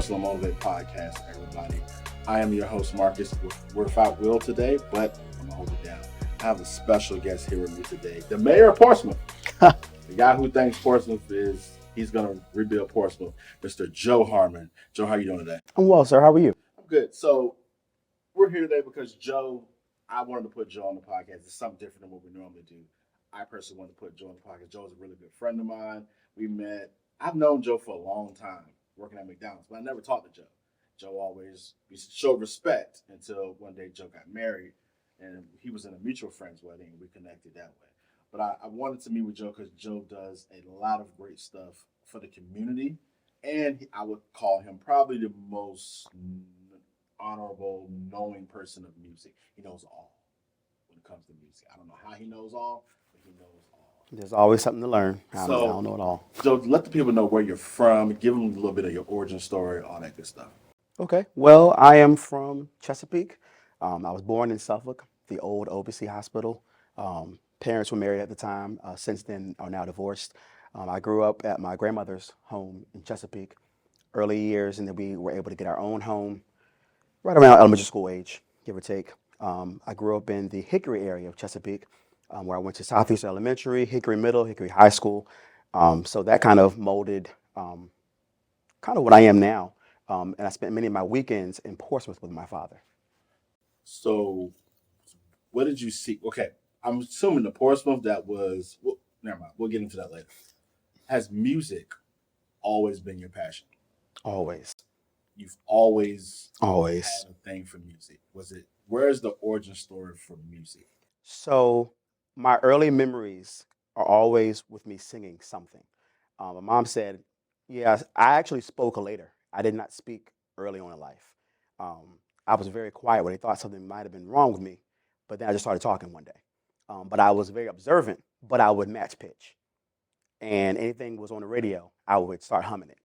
Hustle and Motivate podcast, everybody. I am your host, Marcus. We're without Will today, but I'm going to hold it down. I have a special guest here with me today, the mayor of Portsmouth. The guy who thinks Portsmouth he's going to rebuild Portsmouth, Mr. Joe Harmon. Joe, how are you doing today? I'm well, sir. How are you? I'm good. So we're here today because I wanted to put Joe on the podcast. It's something different than what we normally do. I personally wanted to put Joe on the podcast. Joe is a really good friend of mine. We met. I've known Joe for a long time, working at McDonald's, but I never talked to Joe. Joe always showed respect until one day Joe got married, and he was in a mutual friend's wedding, and we connected that way. But I wanted to meet with Joe because Joe does a lot of great stuff for the community, and I would call him probably the most honorable, knowing person of music. He knows all when it comes to music. I don't know how he knows all, but he knows all. There's always something to learn. I So, don't know it all. Joe, let the people know where you're from. Give them a little bit of your origin story, all that good stuff. Okay. Well, I am from Chesapeake. I was born in Suffolk, the old OBC hospital. Parents were married at the time. Since then, are now divorced. I grew up at my grandmother's home in Chesapeake, early years, and then we were able to get our own home right around elementary school age, give or take. I grew up in the Hickory area of Chesapeake, where I went to Southeast Elementary, Hickory Middle, Hickory High School. So that kind of molded kind of what I am now. And I spent many of my weekends in Portsmouth with my father. So, what did you see? Okay, I'm assuming the Portsmouth never mind. We'll get into that later. Has music always been your passion? Always. You've always Always. had a thing for music. Where's the origin story for music? So my early memories are always with me singing something. My mom said, yeah, I actually spoke later. I did not speak early on in life. I was very quiet when they thought something might have been wrong with me, but then I just started talking one day. But I was very observant, but I would match pitch. And anything was on the radio, I would start humming it.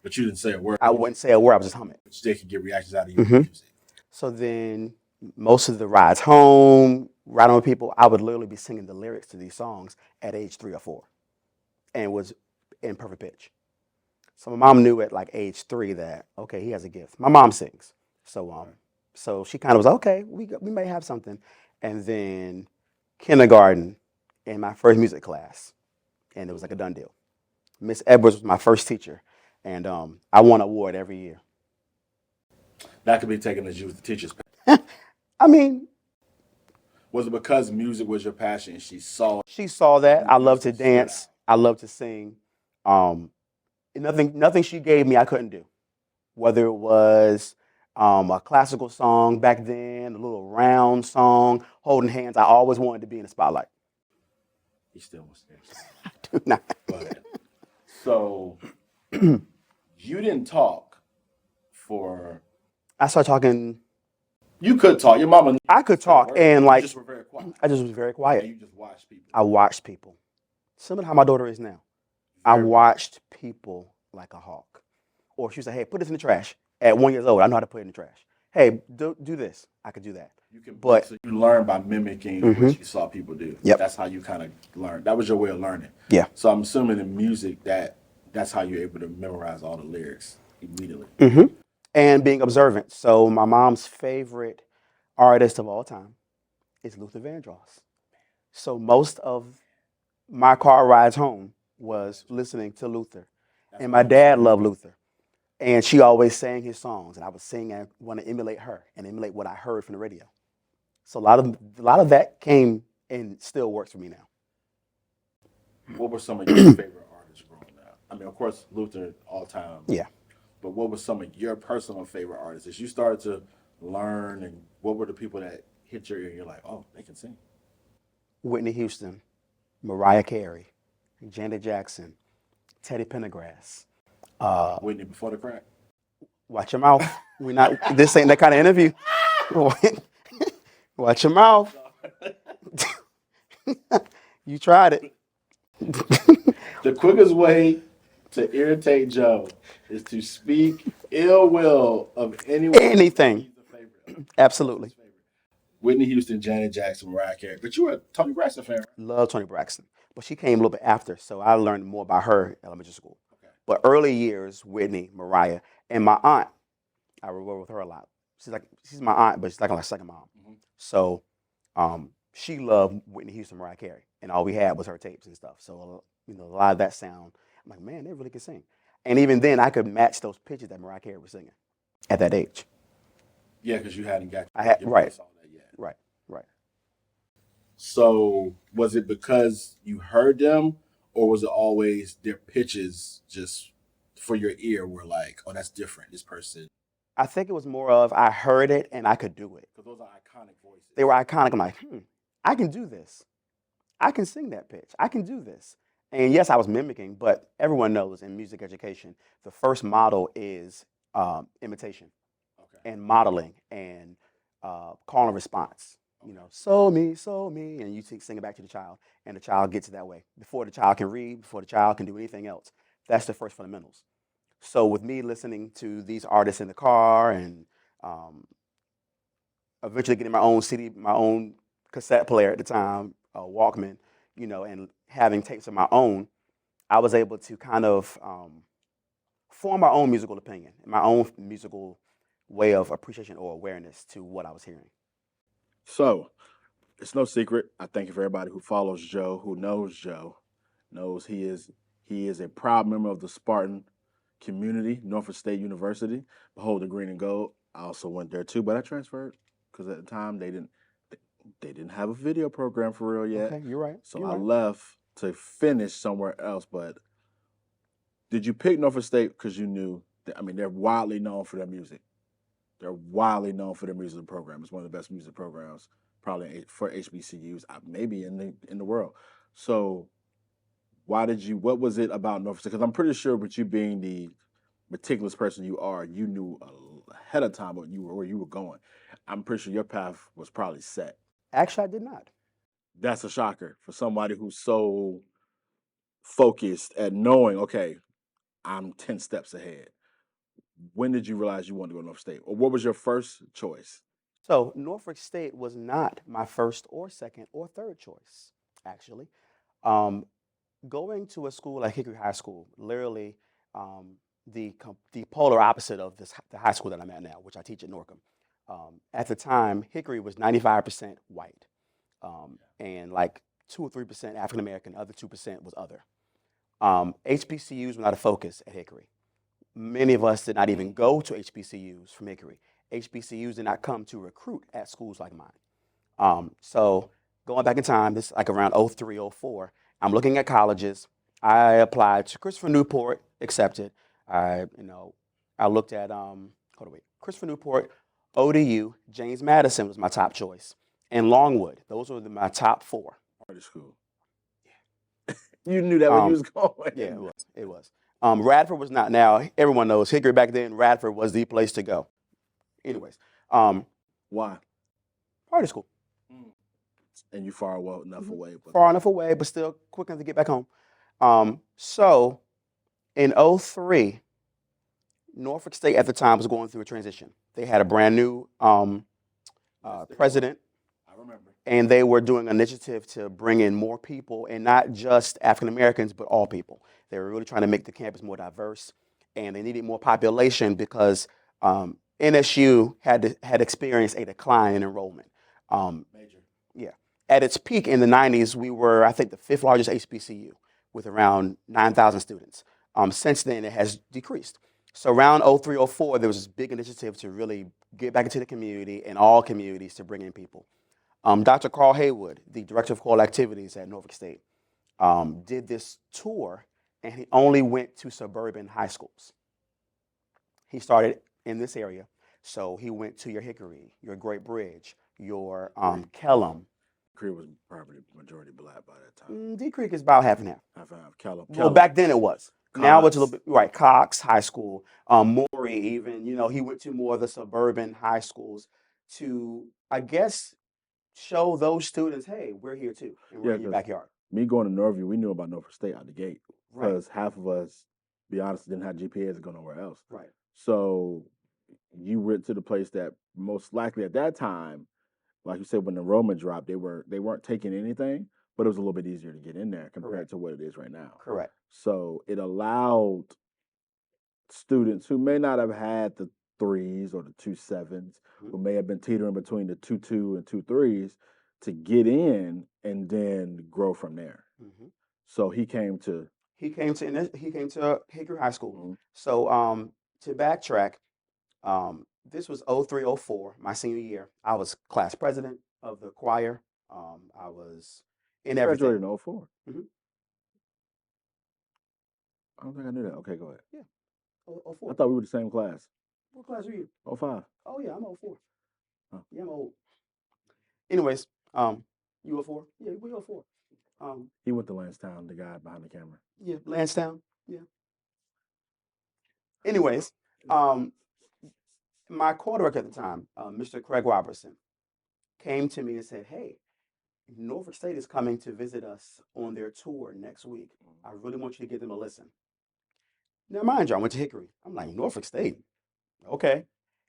But you didn't say a word. I wouldn't say a word, I was just humming it. But they could get reactions out of your Mhm. music. So then most of the rides home, riding with people, I would literally be singing the lyrics to these songs at age 3 or 4 and was in perfect pitch. So my mom knew at like age 3 that, okay, he has a gift. My mom sings. So she kind of was, okay, we may have something. And then kindergarten in my first music class, and it was like a done deal. Miss Edwards was my first teacher, and I won an award every year. That could be taken as you was the teacher's passion. I mean, Was it because music was your passion and she saw she saw that. I love to Music stood dance. I love to sing. Um, nothing she gave me I couldn't do. Whether it was a classical song back then, a little round song, holding hands, I always wanted to be in the spotlight. he still was there? Do not. Go ahead. So you didn't talk for. I started talking. You could talk. Your mama. I could talk, and you like just were very quiet. I just was very And quiet. you just watched people. I watched people. Similar to how my daughter is now. I Very watched people like a hawk. Or she would say, hey, put this in the trash. At 1 year old, I know how to put it in the trash. Hey, do this. I could do that. You can, But so you learn by mimicking what Mhm. you saw people do. Yep. That's how you kind of learn. That was your way of learning. Yeah. So I'm assuming in music that's how you're able to memorize all the lyrics immediately. And being observant. So my mom's favorite artist of all time is Luther Vandross. So most of my car rides home was listening to Luther. That's And why my you dad sing. loved Luther. And she always sang his songs. And I would sing and want to emulate her and emulate what I heard from the radio. So a lot of that came and still works for me now. What were some of your favorite artists growing up? I mean, of course, Luther all time. Yeah. But what were some of your personal favorite artists as you started to learn, and what were the people that hit your ear and you're like, oh, they can sing? Whitney Houston, Mariah Carey, Janet Jackson, Teddy Pendergrass. Whitney before the crack? Watch your mouth. This ain't that kind of interview. Watch your mouth. You tried it. The quickest way to irritate Joe is to speak ill will of anyone. Anything. He's a favorite. Absolutely. Whitney Houston, Janet Jackson, Mariah Carey. But you were a Tony Braxton fan, right? Love Toni Braxton. But she came a little bit after, so I learned more about her in elementary school. Okay. But early years, Whitney, Mariah, and my aunt, I reward with her a lot. She's my aunt, but she's like my second mom. Mhm. So she loved Whitney Houston, Mariah Carey, and all we had was her tapes and stuff. So a lot of that sound, I'm like, man, they really can sing. And even then, I could match those pitches that Mariah Carey was singing at that age. Yeah, because you hadn't got I had your right, voice all that yet. right, right. So was it because you heard them, or was it always their pitches just for your ear were like, oh, that's different. This person, I think it was more of I heard it and I could do it. because those are iconic voices. They were iconic. I'm like, I can do this. I can sing that pitch. I can do this. And yes, I was mimicking, but everyone knows in music education, the first model is imitation Okay. and modeling and call and response. So me, and you sing it back to the child, and the child gets it that way. Before the child can read, before the child can do anything else, that's the first fundamentals. So with me listening to these artists in the car and um, eventually getting my own CD, my own cassette player at the time, Walkman, and having tapes of my own, I was able to kind of form my own musical opinion, my own musical way of appreciation or awareness to what I was hearing. So it's no secret. I think if everybody who follows Joe, who knows Joe, knows he is a proud member of the Spartan community, Norfolk State University. Behold the green and gold. I also went there too, but I transferred because at the time they didn't have a video program for real yet. Okay, you're right. So You're I right. left to finish somewhere else. But did you pick Norfolk State because you knew that, I mean, they're widely known for their music. They're widely known for their music program. It's one of the best music programs probably for HBCUs, maybe in the world. So what was it about Norfolk State? Because I'm pretty sure with you being the meticulous person you are, you knew ahead of time where you were going. I'm pretty sure your path was probably set. Actually, I did not. That's a shocker for somebody who's so focused at knowing, okay, I'm 10 steps ahead. When did you realize you wanted to go to North State? Or what was your first choice? So Norfolk State was not my first or second or third choice, actually. Um, Going to a school like Hickory High School, literally the polar opposite of the high school that I'm at now, which I teach at Norcom. At the time, Hickory was 95% white, and like 2 or 3% African American. Other 2% was other. HBCUs were not a focus at Hickory. Many of us did not even go to HBCUs from Hickory. HBCUs did not come to recruit at schools like mine. So going back in time, this is like around 03, 04, I'm looking at colleges. I applied to Christopher Newport, accepted. I looked at Christopher Newport, ODU, James Madison was my top choice, and Longwood. Those were my top four. Party school. You knew that when you was going. Yeah, it was. It was. Radford was not. Now everyone knows Hickory back then. Radford was the place to go. Anyways, Why? party school. And you far well enough away. But Far enough away, but still quick enough to get back home. So in '03, Norfolk State at the time was going through a transition. They had a brand new president, I remember. and they were doing an initiative to bring in more people, and not just African Americans, but all people. They were really trying to make the campus more diverse, and they needed more population because NSU had experienced a decline in enrollment. Major. Yeah. At its peak in the 90s, we were, I think, the fifth largest HBCU with around 9,000 students. Since then, it has decreased. So around '03, '04, there was this big initiative to really get back into the community and all communities to bring in people. Dr. Carl Haywood, the director of core activities at Norfolk State, did this tour, and he only went to suburban high schools. He started in this area. So he went to your Hickory, your Great Bridge, your Kellam. Creek was probably majority black by that time. D Creek is about half and half. Half and half. Kellam. Well, back then it was. Now it's a little Cox. bit right. Cox High School, Maury, even he went to more of the suburban high schools to, I guess, show those students, hey, we're here too, and we're Yeah, in your 'cause backyard. me going to Northview, we knew about Norfolk State out the gate. Right. Because half of us, be honest, didn't have GPAs to go nowhere else. Right. So you went to the place that most likely at that time, like you said, when the enrollment dropped, they weren't taking anything, but it was a little bit easier to get in there compared Correct. to what it is right now. Correct. So it allowed students who may not have had the threes or the 2.7s, who may have been teetering between the 2.2 and 2.3s, to get in and then grow from there. Hmm. So he came to. He came to Hickory High School. Mhm. So to backtrack, this was 03, 04, my senior year. I was class president of the choir. I was in everything. Graduated in 04. Hmm. I don't think I knew that. Okay, go ahead. Yeah, I 04. thought we were the same class. What class are you? 05. Oh yeah, I'm 04. Oh. Yeah, I'm old. Anyways, you 04? Yeah, we 04. He went to Lansdowne, the guy behind the camera. Yeah, Lansdowne. Yeah. Anyways, um, my quarterback at the time, Mr. Craig Robertson, came to me and said, "Hey, Norfolk State is coming to visit us on their tour next week. I really want you to give them a listen." Now, mind you, I went to Hickory. I'm like, Norfolk State? Okay.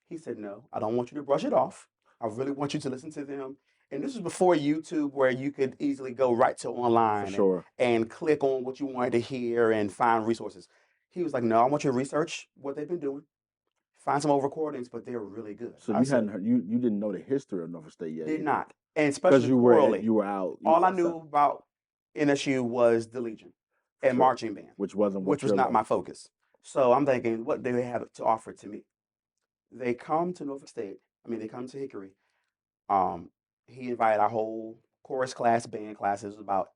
He said, "No, I don't want you to brush it off. I really want you to listen to them." And this was before YouTube, where you could easily go right to For online sure. and click on what you wanted to hear and find resources. He was like, "No, I want you to research what they've been doing, find some old recordings, but they're really good." So I you said, hadn't heard, you didn't know the history of Norfolk State yet "Did either, not." And because especially chorally, you were out. You all were I outside. knew about NSU was the Legion and Sure. marching band, Which wasn't which what was your not my love. focus. So I'm thinking, what do they have to offer to me? They come to Norfolk State. I mean, they come to Hickory. Um, he invited our whole chorus class, band class. It was about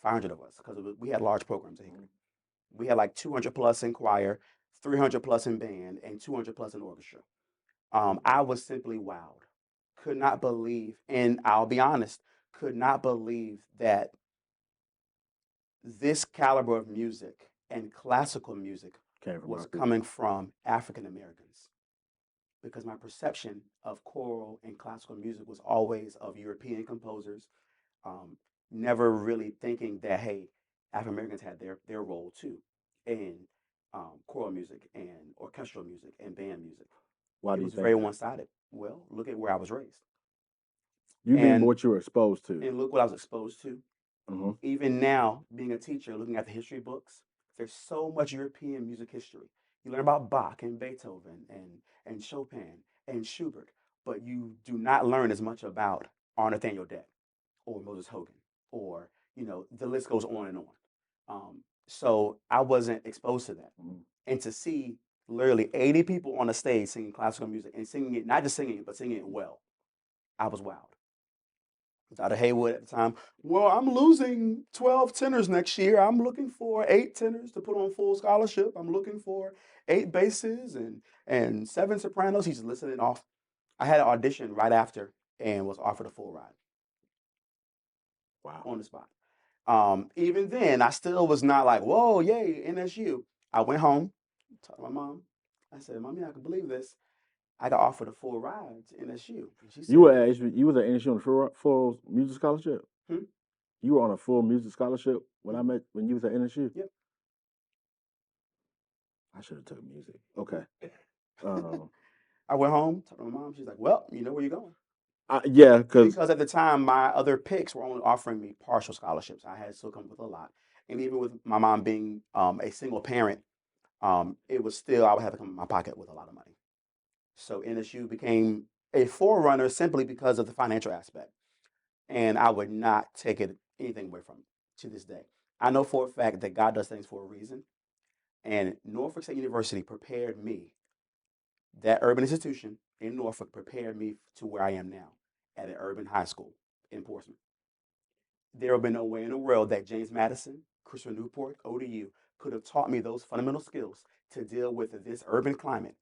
500 of us because we had large programs at Hickory. We had like 200 plus in choir, 300 plus in band, and 200 plus in orchestra. I was simply wowed. Could not believe, and I'll be honest, could not believe that this caliber of music and classical music Came from our was people. coming from African Americans, because my perception of choral and classical music was always of European composers, um, never really thinking that, hey, African Americans had their role too in choral music and orchestral music and band music. Why It do you was think very that? one sided. Well, look at where I was raised, You mean and what you were exposed to? look what I was exposed to. Hmm. Even now, being a teacher, looking at the history books, there's so much European music history. You learn about Bach and Beethoven and Chopin and Schubert, but you do not learn as much about R. Nathaniel Dett or Moses Hogan, or the list goes on and on. So I wasn't exposed to that, Hmm. and to see literally 80 people on a stage singing classical music and singing it, not just singing it, but singing it well, I was wowed. Out of Haywood at the time. Well, I'm losing 12 tenors next year. I'm looking for 8 tenors to put on full scholarship. I'm looking for 8 basses and 7 sopranos. He's listening off. I had an audition right after and was offered a full ride Wow. on the spot. Even then, I still was not like, whoa, yay, NSU. I went home, talked to my mom. I said, "Mommy, I can believe this. I got offered a full ride to NSU." And she You said, were you was at NSU on a full music scholarship. "Hmm? You were on a full music scholarship when I Mhm. met when you was at NSU. Yep." I should have took music. Okay. Um. I went home, talked to my mom. She's like, "Well, you know where you're going." Yeah, because Because at the time, my other picks were only offering me partial scholarships. I had still come with a lot. And even with my mom being a single parent, it was still, I would have to come in my pocket with a lot of money. So NSU became a forerunner simply because of the financial aspect. And I would not take it anything away from it to this day. I know for a fact that God does things for a reason. And Norfolk State University prepared me, that urban institution in Norfolk prepared me to where I am now at an urban high school in Portsmouth. There would be no way in the world that James Madison, Christopher Newport, ODU could have taught me those fundamental skills to deal with this urban climate.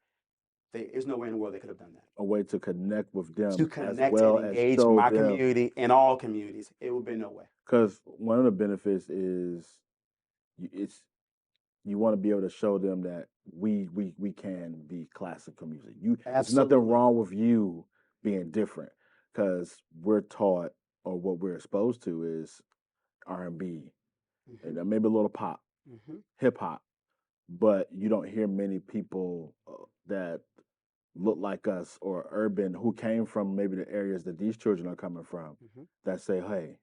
There's no way in the world they could have done that. a way to connect with them To as connect and well as engage show my them. community and all communities, it would be no way. Because one of the benefits is it's you want to be able to show them that we can be classical music. It's nothing Absolutely. wrong with you being different, because we're taught, or what we're exposed to is R&B Hmm. and maybe a little pop, Hmm. hip hop, but you don't hear many people that look like us or urban who came from maybe the areas that these children are coming from, Hmm. that say, hey,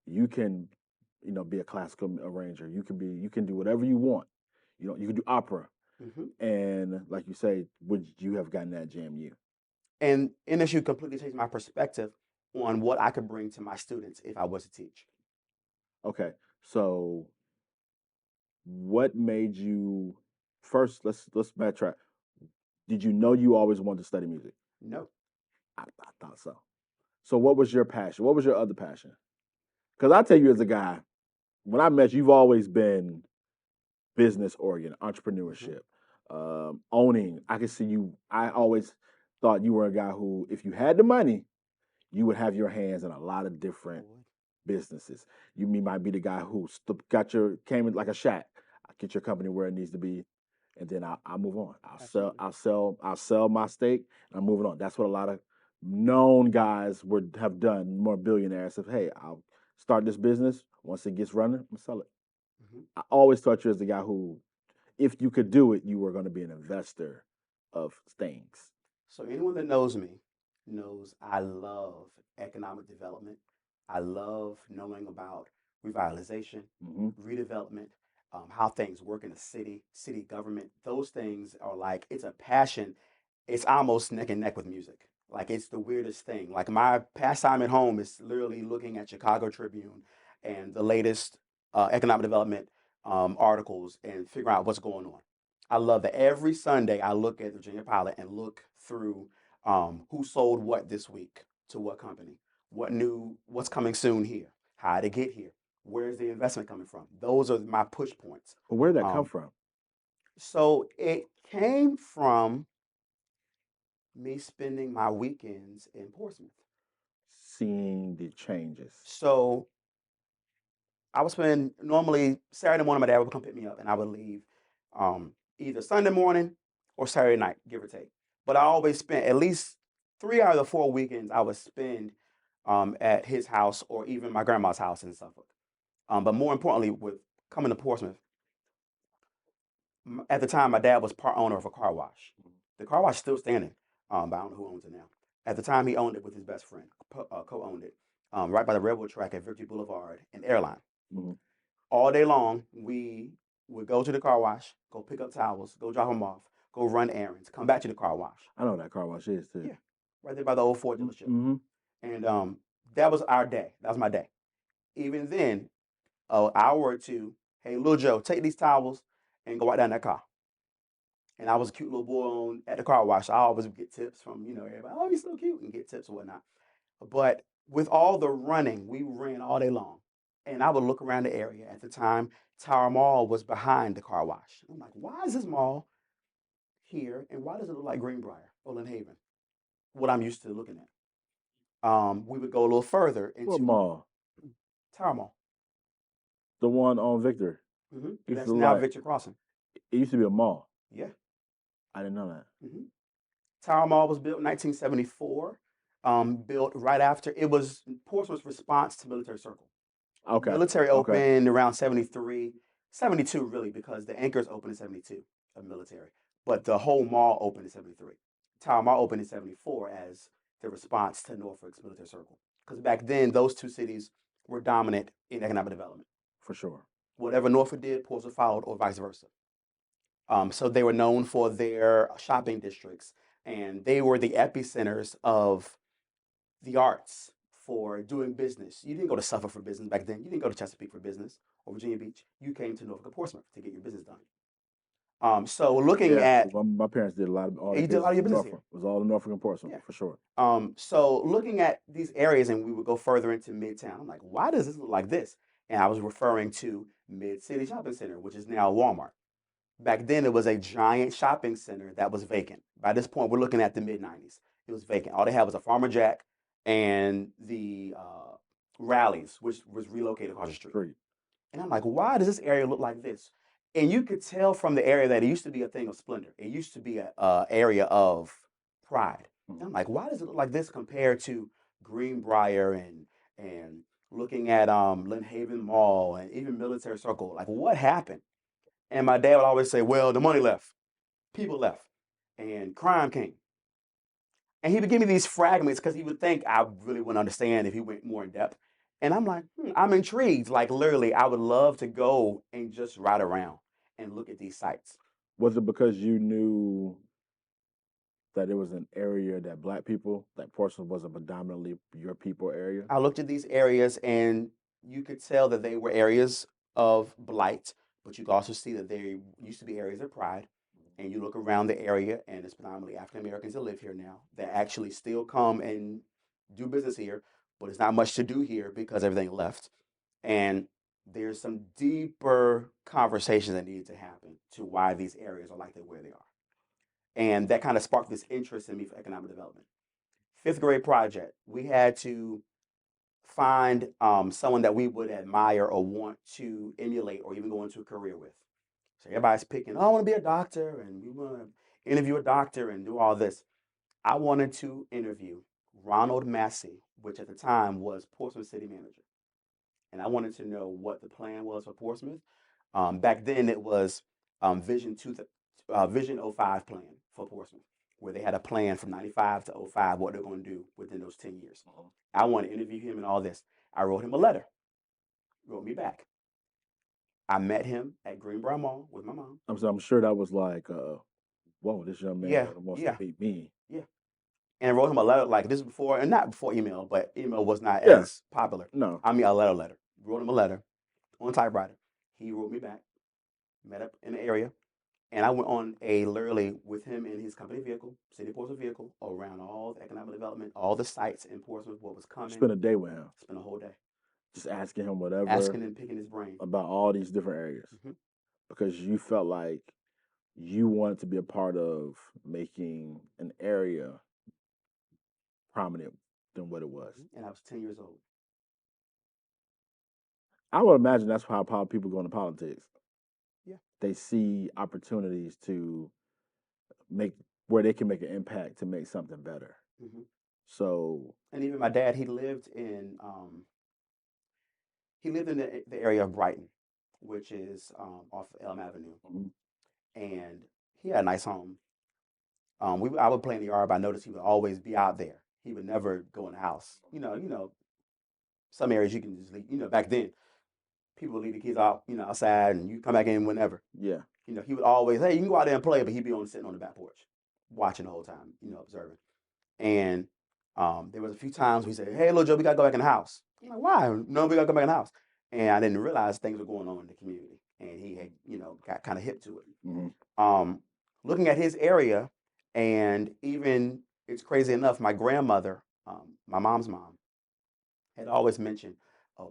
you can, be a classical arranger. You can do whatever you want. You can do opera. And like you say, would you have gotten that JMU? And NSU completely changed my perspective on what I could bring to my students if I was to teach. Okay, so what made you first? Let's backtrack. Did you know you always wanted to study music? No. I thought so. So what was your passion? What was your other passion? Because I tell you, as a guy, when I met you, you've always been business oriented, Mhm. entrepreneurship, owning. I could see you. I always thought you were a guy who, if you had the money, you would have your hands in a lot of I different would. businesses. Might be the guy who got your came in like a shack. I get your company where it needs to be, and then I'll move on. Absolutely. I'll sell my stake, and I'm moving on. That's what a lot of known guys would have done. More billionaires of, hey, I'll start this business. Once it gets running, I'm gonna sell it. Mhm. I always thought you as the guy who, if you could do it, you were going to be an investor of things. So anyone that knows me knows I love economic development. I love knowing about revitalization, Hmm. redevelopment, how things work in the city, city government. Those things are like, it's a passion. It's almost neck and neck with music. Like it's the weirdest thing. Like my pastime at home is literally looking at Chicago Tribune and the latest economic development articles and figuring out what's going on. I love that every Sunday I look at the Virginia Pilot and look through who sold what this week to what company, what's coming soon here, how to get here, where's the investment coming from. Those are my push points. But where did that come Um, from? so it came from me spending my weekends in Portsmouth. Seeing the changes. So I would spend normally Saturday morning. My dad would come pick me up, and I would leave either Sunday morning or Saturday night, give or take. But I always spent at least 3 out of the 4 weekends I would spend at his house or even my grandma's house in Suffolk. But more importantly, with coming to Portsmouth, at the time, my dad was part owner of a car wash. The car wash is still standing, but I don't know who owns it now. At the time, he owned it with his best friend, co-owned it, right by the railroad track at Victory Boulevard and Airline. Hmm. All day long, we would go to the car wash, go pick up towels, go drop them off, go run errands, come back to the car wash. I know that car wash is too. Yeah, right there by the old Ford dealership. Mm-hmm. And that was our day. That was my day. Even then, an hour or two, hey, little Joe, take these towels and go right down that car. And I was a cute little boy at the car wash. I always would get tips from, everybody. Oh, he's so cute, and get tips and whatnot. But with all the running, we ran all day long. And I would look around the area. At the time, Tower Mall was behind the car wash. I'm like, why is this mall here? And why does it look like Greenbrier or Lynn Haven? What I'm used to looking at. We would go a little further What into mall? Tower Mall. The one on Victor. Used to That's look now like Victor Crossing. it used to be a mall. Yeah. I didn't know that. hmm Tower Mall was built in 1974. Built right after it was Portsmouth's response to Military Circle. Okay. Military Okay. opened around 73, 72 really, because the anchors opened in 72 of military. But the whole mall opened in 73. Tower Mall opened in 74 as the response to Norfolk's military circle. Because back then, those two cities were dominant in economic development. For sure. Whatever Norfolk did, Portsmouth followed, or vice versa. So they were known for their shopping districts, and they were the epicenters of the arts for doing business. You didn't go to Suffolk for business back then. You didn't go to Chesapeake for business or Virginia Beach. You came to Norfolk or Portsmouth to get your business done. So looking Yeah, at, my parents did a lot of all their you did a lot business of your in business Norfolk. here. It was all in Norfolk and Portsmouth Yeah. for sure. So looking at these areas, and we would go further into Midtown. I'm like, why does this look like this? And I was referring to Mid City Shopping Center, which is now Walmart. Back then, it was a giant shopping center that was vacant. By this point, we're looking at the mid 90s. It was vacant. All they had was a Farmer Jack and the Rallies, which was relocated across the street. Street. And I'm like, why does this area look like this? And you could tell from the area that it used to be a thing of splendor. It used to be a area of pride. And I'm like, why does it look like this compared to Greenbrier and looking at Lynn Haven Mall and even Military Circle? Like, what happened? And my dad would always say, well, the money left, people left, and crime came. And he would give me these fragments because he would think I really wouldn't understand if he went more in depth. And I'm like, I'm intrigued. Like literally, I would love to go and just ride around and look at these sites. Was it because you knew that it was an area that Black people, that Portsmouth was a predominantly your people area? I looked at these areas and you could tell that they were areas of blight, but you could also see that they used to be areas of pride. And you look around the area, and it's predominantly African Americans that live here now that actually still come and do business here, but there's not much to do here because everything left. And there's some deeper conversations that need to happen to why these areas are like they where they are. And that kind of sparked this interest in me for economic development. Fifth grade project, we had to find someone that we would admire or want to emulate or even go into a career with. So everybody's picking, oh, I want to be a doctor and we want to interview a doctor and do all this. I wanted to interview Ronald Massey, which at the time was Portsmouth city manager. And I wanted to know what the plan was for Portsmouth. Back then it was Vision '05 plan for Portsmouth, where they had a plan from 95 to '05, what they're going to do within those 10 years. I want to interview him and all this. I wrote him a letter, wrote me back. I met him at Greenbrier Mall with my mom. I'm sure that was like, whoa, this young man Yeah, wants yeah, to beat me. yeah. And I wrote him a letter like this before, and not before email, but email was not Yeah. as popular. No. I mean, a letter. Wrote him a letter on typewriter. He wrote me back, met up in the area, and I went on a literally with him in his company vehicle, City of Portsmouth vehicle, around all the economic development, all the sites in Portsmouth, what was coming. Spend a day with him. Spend a whole day. Just asking him whatever. Asking and picking his brain. About all these different areas. Because you felt like you wanted to be a part of making an area prominent than what it was. And I was 10 years old. I would imagine that's how people go into politics. Yeah. They see opportunities to make where they can make an impact to make something better. So. And even my dad, he lived in the area of Brighton, which is off Elm Avenue, and he had a nice home. I would play in the yard, but I noticed he would always be out there. He would never go in the house. Some areas you can just leave. Back then, people would leave the kids out, outside, and you come back in whenever. Yeah. He would always, hey, you can go out there and play, but he'd be sitting on the back porch, watching the whole time, observing. And there was a few times we said, hey, little Joe, we gotta go back in the house. I'm like, why? No, we gotta go back in the house. And I didn't realize things were going on in the community, and he had, got kind of hip to it. Looking at his area, and even it's crazy enough, my grandmother, my mom's mom, had always mentioned,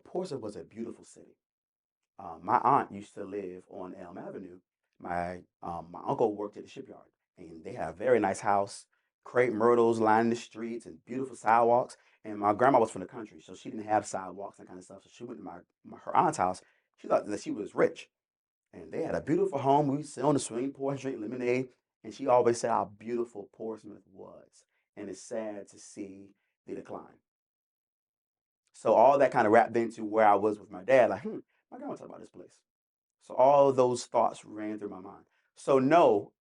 Portsmouth was a beautiful city. My aunt used to live on Elm Avenue. My uncle worked at the shipyard, and they had a very nice house, crepe myrtles lining the streets, and beautiful sidewalks. And my grandma was from the country, so she didn't have sidewalks and kind of stuff. So she went to her aunt's house. She thought that she was rich, and they had a beautiful home. We sit on the swimming pool and drink lemonade. And she always said how beautiful Portsmouth was, and it's sad to see the decline. So all that kind of wrapped into where I was with my dad. Like, my grandma talked about this place. So all those thoughts ran through my mind. So no,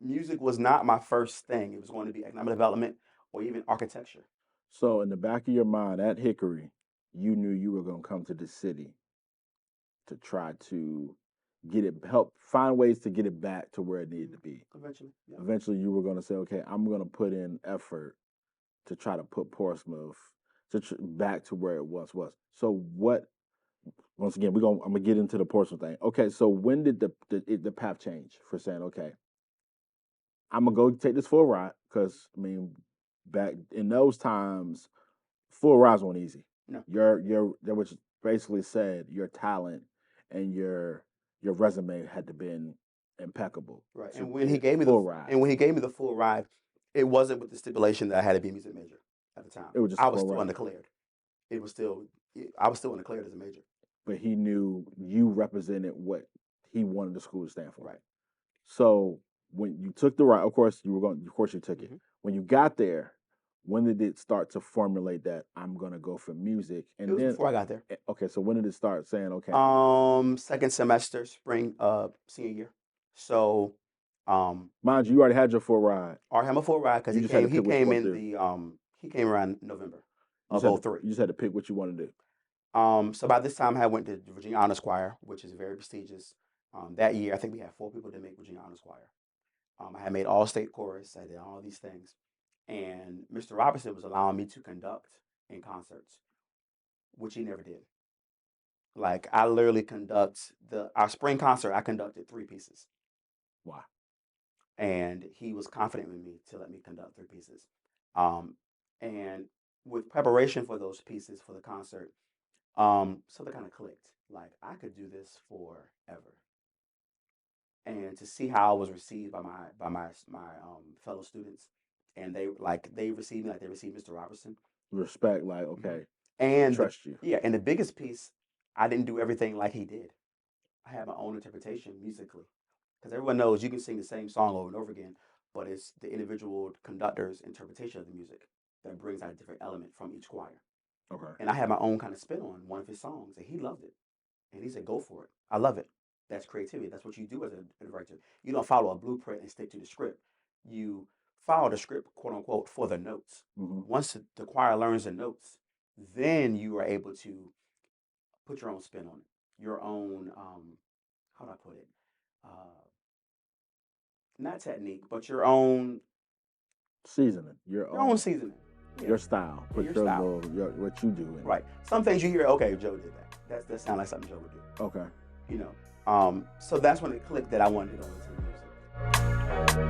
music was not my first thing. It was going to be economic development or even architecture. So in the back of your mind at Hickory, you knew you were going to come to the city to try to find ways to get it back to where it needed to be. Eventually. Yeah. Eventually you were going to say, okay, I'm going to put in effort to try to put Portsmouth back to where it once was. So once again, I'm going to get into the Portsmouth thing. Okay, so when did the path change for saying, okay, I'm going to go take this for a ride? Because, back in those times, full rides weren't easy. No. Which basically said your talent and your resume had to been impeccable. Right. And when he gave me the full ride, it wasn't with the stipulation that I had to be a music major at the time. It was just I was still undeclared. I was still undeclared as a major. But he knew you represented what he wanted the school to stand for. Right. So when you took the ride, of course you took it. When you got there, when did it start to formulate that I'm gonna go for music? And it was before I got there. Okay, so when did it start saying, okay? Second semester, spring, senior year. So, mind you already had your full ride. Already had my full ride because he came around November of 03. You just had to pick what you wanted to do. So by this time I went to the Virginia Honors Choir, which is very prestigious. That year, I think we had 4 people that make Virginia Honors Choir. I had made all-state chorus. I did all these things, and Mr. Robertson was allowing me to conduct in concerts, which he never did. Like I literally conduct our spring concert. I conducted 3 pieces, Wow. and he was confident with me to let me conduct 3 pieces. And with preparation for those pieces for the concert, something kind of clicked. Like I could do this forever, and to see how I was received by my fellow students, and they received me like they received Mr. Robertson. Respect, like, okay, And trust you. yeah, and the biggest piece, I didn't do everything like he did. I had my own interpretation musically, because everyone knows you can sing the same song over and over again, but it's the individual conductor's interpretation of the music that brings out a different element from each choir. Okay. And I had my own kind of spin on one of his songs, and he loved it. And he said, "Go for it. I love it." That's creativity. That's what you do as a director. You don't follow a blueprint and stick to the script. You follow the script, quote unquote, for the notes. Mhm. Once the choir learns the notes, then you are able to put your own spin on it, your own how do I put it? Uh, Not technique, but Seasoning, your own seasoning. Yeah, your style. yeah, Put your your style. little, what you do in Right. Some things you hear, okay, Joe did that. That sounds like something Joe would do. it. Okay. You know. So that's when it clicked that I wanted to go into music.